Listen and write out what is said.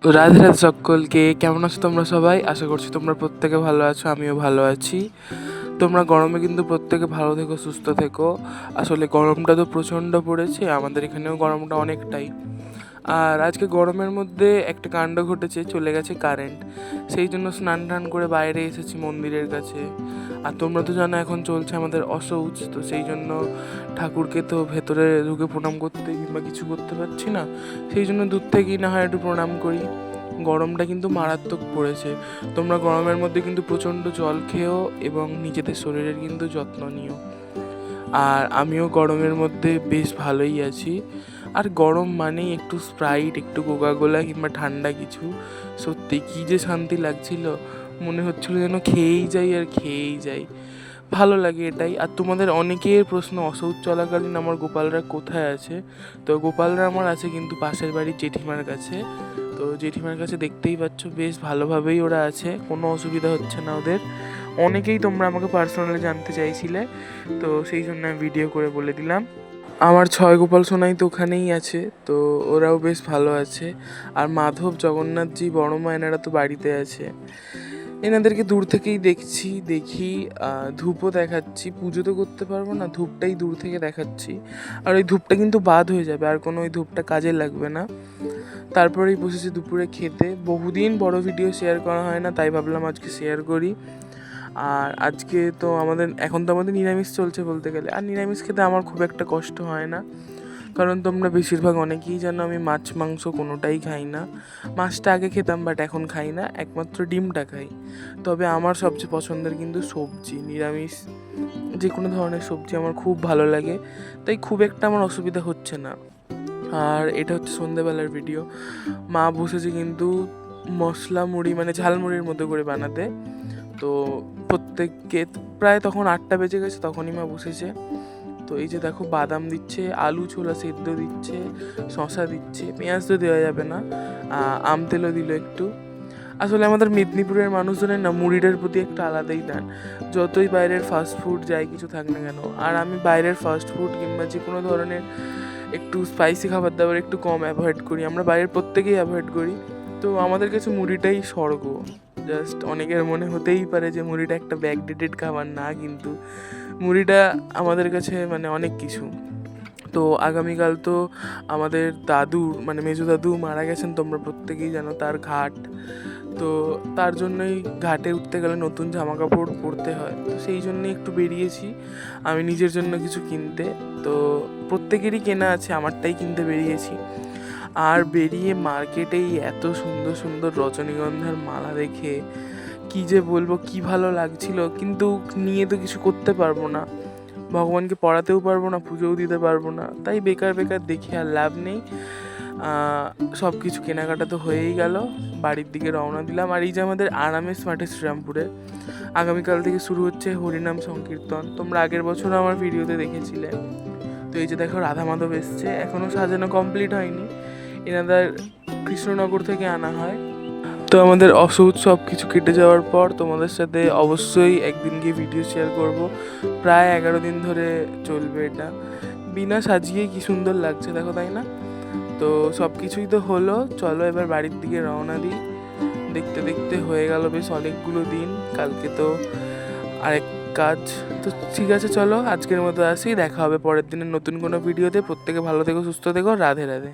রাধে রাধে সকলকে। কেমন আছো তোমরা সবাই? আশা করছি তোমরা প্রত্যেকে ভালো আছো, আমিও ভালো আছি। তোমরা গরমে কিন্তু প্রত্যেকে ভালো থেকো, সুস্থ থেকো। আসলে গরমটা তো প্রচণ্ড পড়েছে, আমাদের এখানেও গরমটা অনেকটাই। আর আজকে গরমের মধ্যে একটা কাণ্ড ঘটেছে, চলে গেছে কারেন্ট। সেই জন্য স্নান টান করে বাইরে এসেছি মন্দিরের কাছে। আর তোমরা তো জানো এখন চলছে আমাদের অশৌচ, তো সেই জন্য ঠাকুরকে তো ভেতরে ঢুকে প্রণাম করতে কিংবা কিছু করতে পারছি না। সেই জন্য দূর থেকেই না হয় একটু প্রণাম করি। গরমটা কিন্তু মারাত্মক পড়েছে। তোমরা গরমের মধ্যে কিন্তু প্রচণ্ড জল খেও এবং নিজেদের শরীরের কিন্তু যত্ন নিও। আর আমিও গরমের মধ্যে বেশ ভালোই আছি। আর গরম মানেই একটু স্প্রাইট, একটু কোকাকোলা কিংবা ঠান্ডা কিছু। সত্যি কী যে শান্তি লাগছিল, মনে হচ্ছিল যেন খেয়েই যাই আর খেয়েই যাই। ভালো লাগে এটাই। আর তোমাদের অনেকের প্রশ্ন, অশৌচ চলাকালীন আমার গোপালরা কোথায় আছে? তো গোপালরা আমার আছে কিন্তু পাশের বাড়ির জেঠিমার কাছে। তো জেঠিমার কাছে দেখতেই পাচ্ছ বেশ ভালোভাবেই ওরা আছে, কোনো অসুবিধা হচ্ছে না ওদের। অনেকেই তোমরা আমাকে পার্সোনালি জানতে চাইছিলে, তো সেই জন্য আমি ভিডিও করে বলে দিলাম। আমার ছয় গোপাল সোনাই তো ওখানেই আছে, তো ওরাও বেশ ভালো আছে। আর মাধব, জগন্নাথজি, বড় মা এনারা তো বাড়িতে আছে। এনাদেরকে দূর থেকেই দেখি। ধূপও দেখাচ্ছি, পুজো তো করতে পারবো না, ধূপটাই দূর থেকে দেখাচ্ছি। আর ওই ধূপটা কিন্তু বাদ হয়ে যাবে, আর কোনো ওই ধূপটা কাজে লাগবে না। তারপরেই বসেছি দুপুরে খেতে। বহুদিন বড় ভিডিও শেয়ার করা হয় না, তাই ভাবলাম আজকে শেয়ার করি। আর আজকে তো এখন তো আমাদের নিরামিষ চলছে বলতে গেলে। আর নিরামিষ খেতে আমার খুব একটা কষ্ট হয় না, কারণ তোমরা বেশিরভাগ অনেকেই জানো আমি মাছ মাংস কোনোটাই খাই না। মাছটা আগে খেতাম, বাট এখন খাই না, একমাত্র ডিমটা খাই। তবে আমার সবচেয়ে পছন্দের কিন্তু সবজি, নিরামিষ যে কোনো ধরনের সবজি আমার খুব ভালো লাগে, তাই খুব একটা আমার অসুবিধা হচ্ছে না। আর এটা হচ্ছে সন্ধেবেলার ভিডিও। মা বসেছে কিন্তু মশলা মুড়ি, মানে ঝালমুড়ির মতো করে বানাতে। তো প্রত্যেককে প্রায় তখন 8টা বেজে গেছে, তখনই মা বসেছে। তো এই যে দেখো বাদাম দিচ্ছে, আলু ছোলা সেদ্ধ দিচ্ছে, শশা দিচ্ছে, পেঁয়াজ তো দেওয়া যাবে না, আম তেলও দিল একটু। আসলে আমাদের মেদিনীপুরের মানুষজনের না মুড়িটার প্রতি একটা আলাদাই টান, যতই বাইরের ফাস্ট ফুড যাই কিছু থাক না কেন। আর আমি বাইরের ফাস্ট ফুড কিংবা যে কোনো ধরনের একটু স্পাইসি খাবার দাবার একটু কম অ্যাভয়েড করি, আমরা বাইরের প্রত্যেকেই অ্যাভয়েড করি। তো আমাদের কাছে মুড়িটাই স্বর্গ। জাস্ট অনেকের মনে হতেই পারে যে মুড়িটা একটা ব্যাকডেটেড খাবার, না, কিন্তু মুড়িটা আমাদের কাছে মানে অনেক কিছু। তো আগামীকাল তো আমাদের দাদু, মানে মেজো দাদু মারা গেছেন, তোমরা প্রত্যেকেই জানো, তার ঘাট। তো তার জন্যই ঘাটে উঠতে গেলে নতুন জামা কাপড় পরতে হয়, তো সেই জন্যই একটু বেরিয়েছি আমি নিজের জন্য কিছু কিনতে। তো প্রত্যেকেরই কেনা আছে, আমারটাই কিনতে বেরিয়েছি। আর বেরিয়ে মার্কেটেই এত সুন্দর সুন্দর রজনীগন্ধার মালা দেখে কী যে বলবো, কী ভালো লাগছিল। কিন্তু নিয়ে তো কিছু করতে পারবো না, ভগবানকে পড়াতেও পারবো না, পুজোও দিতে পারবো না, তাই বেকার বেকার দেখে আর লাভ নেই। সব কিছু কেনাকাটা তো হয়েই গেল, বাড়ির দিকে রওনা দিলাম। আর এই যে আমাদের আরামের মাঠে শ্রীরামপুরে আগামীকাল থেকে শুরু হচ্ছে হরিনাম সংকীর্তন, তোমরা আগের বছর আমার ভিডিওতে দেখেছিলে। তো এই যে দেখো রাধা মাধব এসছে, এখনও সাজানো কমপ্লিট হয়নি, এনাদের কৃষ্ণনগর থেকে আনা হয়। তো আমাদের অসৌচ সব কিছু কেটে যাওয়ার পর তোমাদের সাথে অবশ্যই একদিন গিয়ে ভিডিও শেয়ার করব। প্রায় 11 দিন ধরে চলবে এটা, বিনা সাজিয়ে কি সুন্দর লাগছে দেখো, তাই না? তো সব কিছুই তো হলো, চলো এবার বাড়ির দিকে রওনা দিই। দেখতে দেখতে হয়ে গেল বেশ অনেকগুলো দিন, কালকে তো আরেক কাজ। তো ঠিক আছে, চলো আজকের মতো আসি, দেখা হবে পরের দিনের নতুন কোনো ভিডিওতে। প্রত্যেকে ভালো থেকো, সুস্থ থেকো, রাধে রাধে।